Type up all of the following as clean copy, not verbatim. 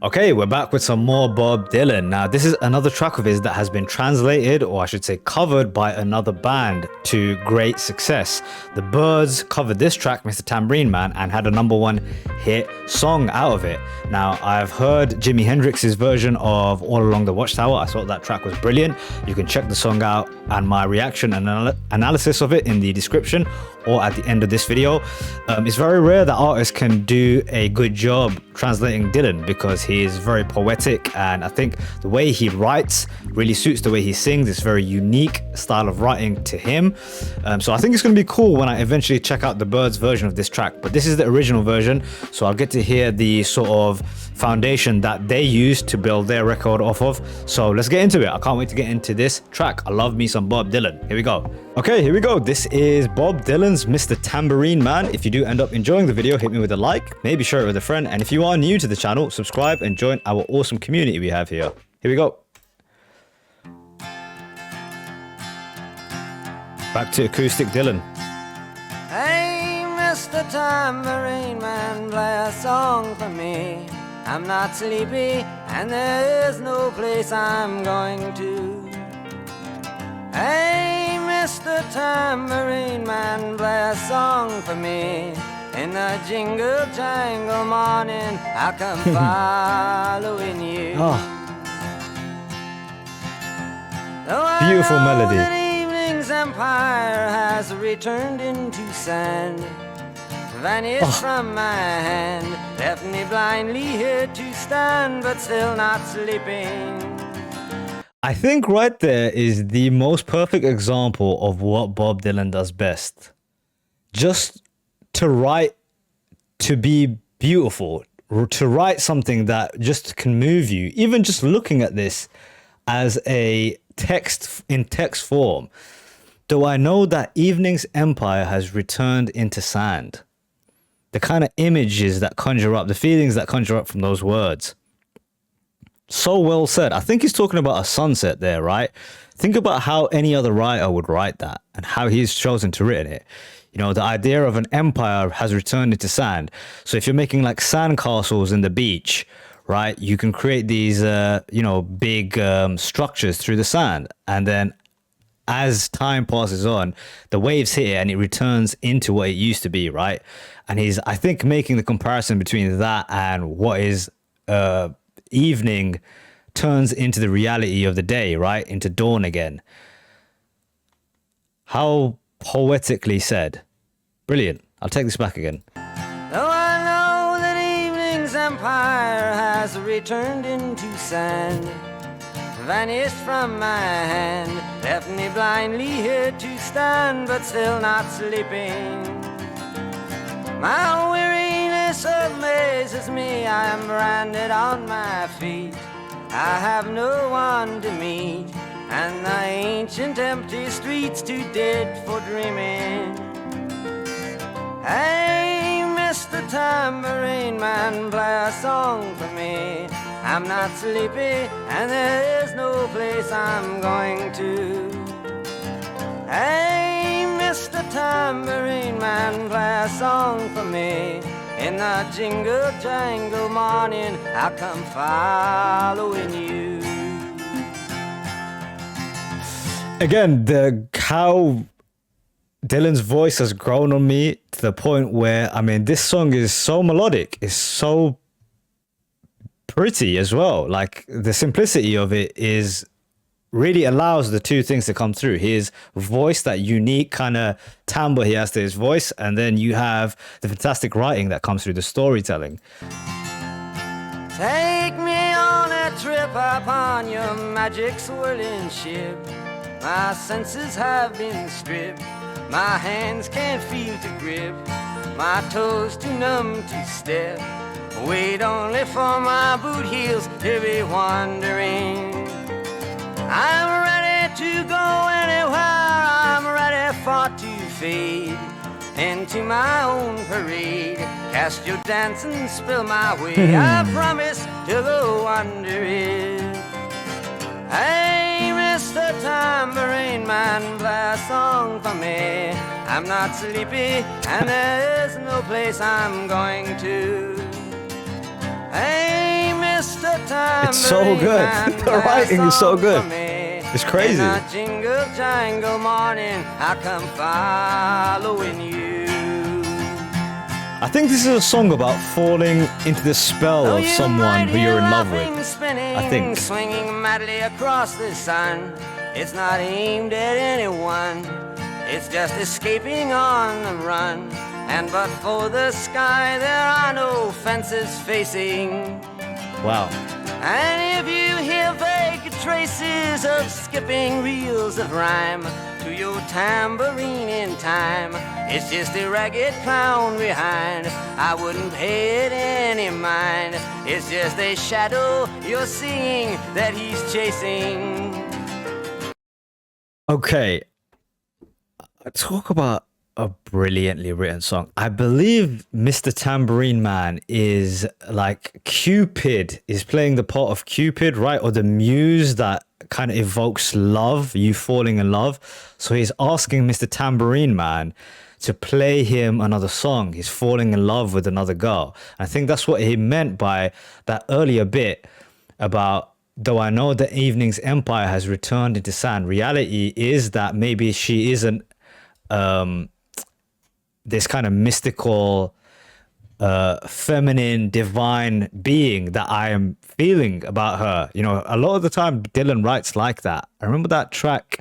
Okay, we're back with some more Bob Dylan. Now, this is another track of his that has been translated, or I should say covered by another band to great success. The Byrds covered this track, Mr. Tambourine Man, and had a #1 hit song out of it. Now, I've heard Jimi Hendrix's version of All Along the Watchtower. I thought that track was brilliant. You can check the song out and my reaction and analysis of it in the description or at the end of this video. It's very rare that artists can do a good job translating Dylan because he is very poetic, and I think the way he writes really suits the way he sings. It's very unique style of writing to him. So I think it's going to be cool when I eventually check out the Byrds version of this track, but this is the original version, so I'll get to hear the sort of foundation that they used to build their record off of. So let's get into it. I can't wait to get into this track. I love me some Bob Dylan. Here we go. Okay, here we go. This is Bob Dylan's Mr. Tambourine Man. If you do end up enjoying the video, hit me with a like, maybe share it with a friend, and if you are new to the channel, subscribe and join our awesome community we have here. Here we go. Back to acoustic Dylan. Hey, Mr. Tambourine Man, play a song for me. I'm not sleepy, and there is no place I'm going to. Hey, Mr. Tambourine Man, play a song for me. In the jingle jangle morning, I'll come following you. Oh. Beautiful melody. That evening's empire has returned into sand, vanished from my hand, left me blindly here to stand, but still not sleeping. I think right there is the most perfect example of what Bob Dylan does best. Just to write, to be beautiful, to write something that just can move you, even just looking at this as a text in text form. Do I know that evening's empire has returned into sand? The kind of images that conjure up, the feelings that conjure up from those words. So well said. I think he's talking about a sunset there, right? Think about how any other writer would write that and how he's chosen to write it. You know, the idea of an empire has returned into sand. So if you're making like sand castles in the beach, right, you can create these, big structures through the sand. And then as time passes on, the waves hit it and it returns into what it used to be, right? And he's, I think, making the comparison between that and what is evening turns into the reality of the day, right? Into dawn again. How poetically said. Brilliant. I'll take this back again. Though I know that evening's empire has returned into sand, vanished from my hand, left me blindly here to stand, but still not sleeping. My weariness amazes me, I am branded on my feet. I have no one to meet, and the ancient empty streets too dead for dreaming. Hey, Mr. Tambourine Man, play a song for me. I'm not sleepy, and there is no place I'm going to. Hey, Mr. Tambourine Man, play a song for me. In the jingle jangle morning, I'll come following you. Again, how Dylan's voice has grown on me to the point where, I mean, this song is so melodic, it's so pretty as well. Like, the simplicity of it is really allows the two things to come through. His voice, that unique kind of timbre he has to his voice, and then you have the fantastic writing that comes through, the storytelling. Take me on a trip upon your magic swirling ship. My senses have been stripped, my hands can't feel to grip, my toes too numb to step. Wait only for my boot heels to be wandering. I'm ready to go anywhere, I'm ready for to fade into my own parade. Cast your dance and spill my way, I promise to go under it. Hey, Mr. Tambourine Man, play a song for me. I'm not sleepy, and there's no place I'm going to. Hey, Mr. It's so good. The writing is so good. It's crazy. In a jingle jangle morning, I come following you. I think this is a song about falling into the spell of someone who you're in love with. I think. Swinging madly across the sun. It's not aimed at anyone. It's just escaping on the run. And but for the sky, there are no fences facing. Wow. And if you hear vague traces of skipping reels of rhyme to your tambourine in time, it's just a ragged clown behind. I wouldn't pay it any mind. It's just a shadow you're seeing that he's chasing. Okay. Talk about a brilliantly written song. I believe Mr. Tambourine Man is like Cupid, is playing the part of Cupid, right? Or the muse that kind of evokes love, you falling in love. So he's asking Mr. Tambourine Man to play him another song. He's falling in love with another girl. I think that's what he meant by that earlier bit about, though I know the evening's empire has returned into sand, reality is that maybe she isn't this kind of mystical, feminine, divine being that I am feeling about her. You know, a lot of the time Dylan writes like that. I remember that track,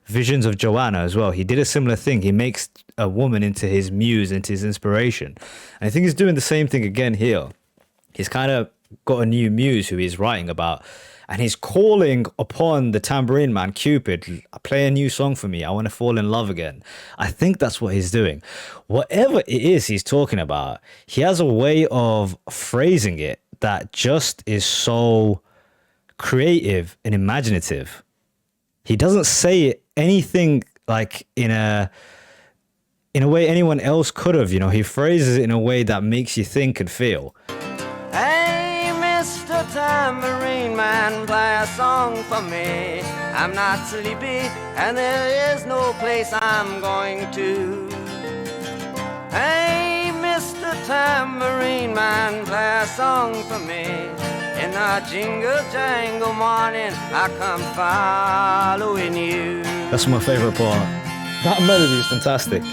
Visions of Joanna, as well. He did a similar thing. He makes a woman into his muse, into his inspiration. And I think he's doing the same thing again here. He's kind of got a new muse who he's writing about. And he's calling upon the tambourine man, Cupid, play a new song for me. I want to fall in love again. I think that's what he's doing. Whatever it is he's talking about, he has a way of phrasing it that just is so creative and imaginative. He doesn't say anything like in a way anyone else could have. You know, he phrases it in a way that makes you think and feel. Hey, Mr. Tambourine Man, play a song for me. I'm not sleepy, and there is no place I'm going to. Hey, Mr. Tambourine Man, play a song for me. In a jingle jangle morning, I come following you. That's my favorite part. That melody is fantastic.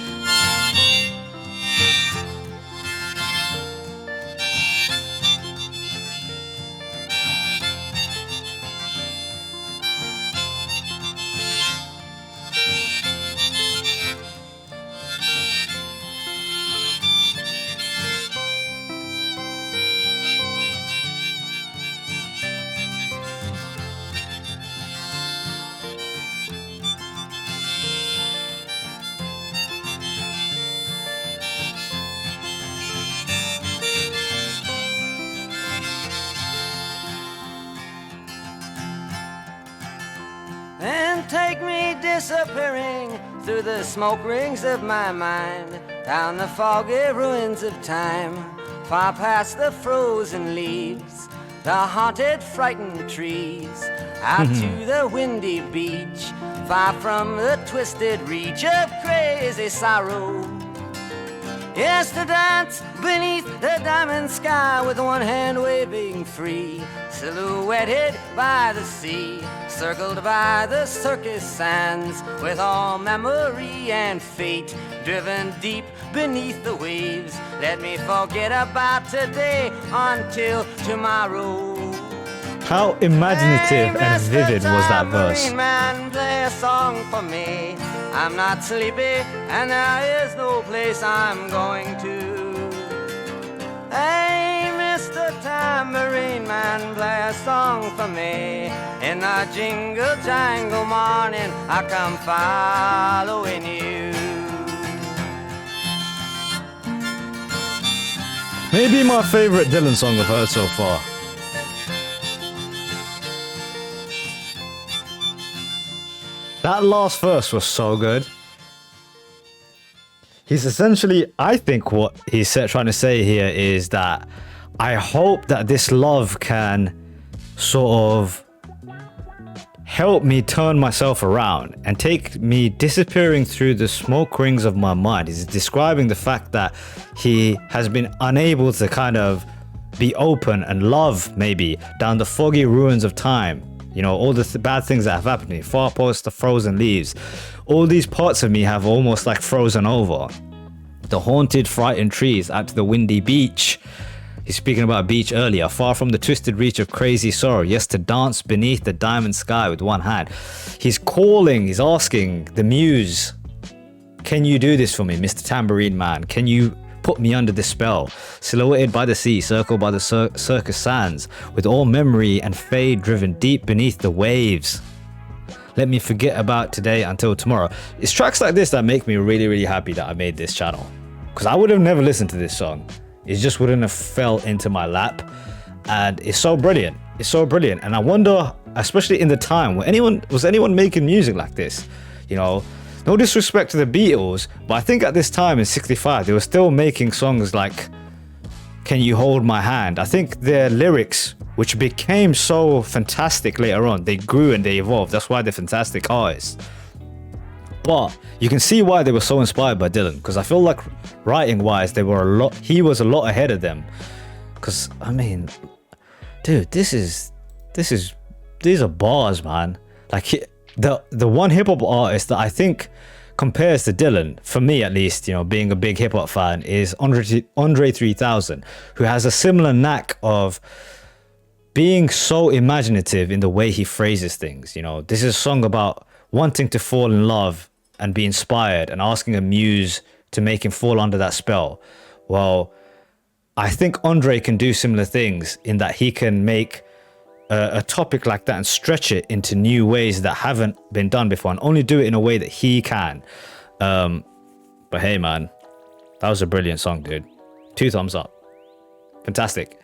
And take me disappearing through the smoke rings of my mind, down the foggy ruins of time, far past the frozen leaves, the haunted, frightened trees, out to the windy beach, far from the twisted reach of crazy sorrow. Yes, to dance beneath the diamond sky with one hand waving free, silhouetted by the sea, circled by the circus sands, with all memory and fate driven deep beneath the waves. Let me forget about today until tomorrow. How imaginative and vivid was that verse? Man, play a song for me. I'm not sleepy, and there is no place I'm going to. Hey, Mr. Tambourine Man, play a song for me. In a jingle jangle morning, I come following you. Maybe my favorite Dylan song I've heard so far. That last verse was so good. He's essentially, I think what he's trying to say here is that I hope that this love can sort of help me turn myself around and take me disappearing through the smoke rings of my mind. He's describing the fact that he has been unable to kind of be open and love maybe down the foggy ruins of time. You know, all the bad things that have happened to me, far past the frozen leaves. All these parts of me have almost like frozen over. The haunted, frightened trees out to the windy beach. He's speaking about a beach earlier. Far from the twisted reach of crazy sorrow. Yes, to dance beneath the diamond sky with one hand. He's calling, he's asking the muse, can you do this for me, Mr. Tambourine Man? Can you put me under this spell? Silhouetted by the sea, circled by the circus sands, with all memory and fade driven deep beneath the waves. Let me forget about today until tomorrow. It's tracks like this that make me really, really happy that I made this channel. Because I would have never listened to this song. It just wouldn't have fell into my lap. And it's so brilliant. It's so brilliant. And I wonder, especially in the time, was anyone making music like this? You know, no disrespect to the Beatles, but I think at this time in 65, they were still making songs like Can You Hold My Hand? I think their lyrics, which became so fantastic later on, they grew and they evolved. That's why they're fantastic artists. But you can see why they were so inspired by Dylan, because I feel like writing-wise, he was a lot ahead of them. Because, I mean, dude, these are bars, man. Like, the one hip-hop artist that I think compares to Dylan, for me at least, you know, being a big hip-hop fan, is Andre 3000, who has a similar knack of being so imaginative in the way he phrases things. You know, this is a song about wanting to fall in love and be inspired and asking a muse to make him fall under that spell. Well, I think Andre can do similar things in that he can make a topic like that and stretch it into new ways that haven't been done before, and only do it in a way that he can. But hey, man, that was a brilliant song, dude. 2 thumbs up. Fantastic.